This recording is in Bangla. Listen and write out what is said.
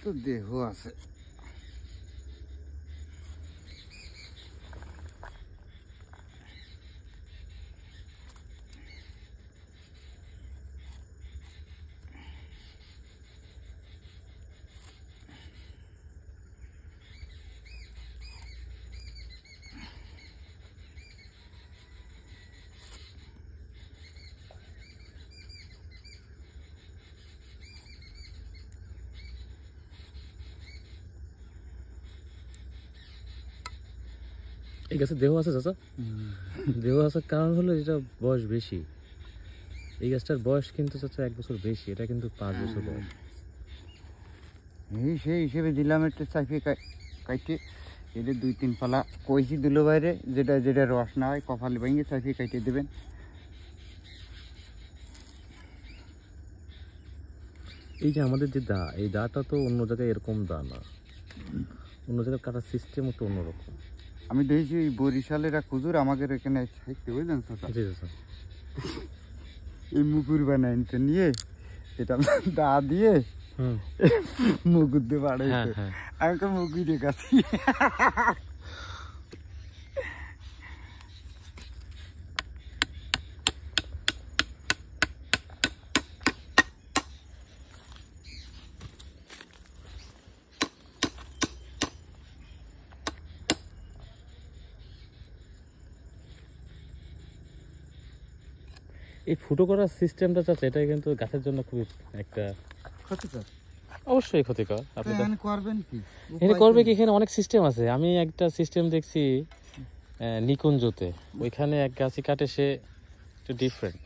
তো দেহ আছে। এই গাছে দেহ আছে চাচা? দেহ আসার কারণ হলো এটা বয়স বেশি। এই গাছটার বয়স কিন্তু চাচা 1 বছর বেশি, এটা কিন্তু 5 বছর বয়স। এই সেই হিসেবে দিলাম একটা চাইফে কাইটে, এটা 2-3 পালা কইছি দিল বাইরে, যেটা যেটা রস না হয় কপালে ভেঙে চাইফে কাইটে দেবেন। এই যে আমাদের যে দা, এই দাটা তো অন্য জায়গায় এরকম দা না, অন্য জায়গায় কাটার সিস্টেম তো অন্যরকম। আমি দেখেছি ওই বরিশালের এক হুজুর আমাদের এখানে সাহিত্য বুঝলেন চাচা, জি চাচা। এই মুকুর বানাইতে নিয়ে এটা দা দিয়ে মুকুর দিয়ে বাড়াইতে, আমি তো মুকুরে কাছি। এই ফুটো করার সিস্টেমটা চাচা, এটা কিন্তু গাছের জন্য খুবই একটা ক্ষতিকর, অবশ্যই ক্ষতিকর। আপনি করবেন কি এখানে করবে কি, এখানে অনেক সিস্টেম আছে। আমি একটা সিস্টেম দেখছি নিকুঞ্জতে, ওইখানে এক গাছই কাটে, সে একটু ডিফারেন্ট।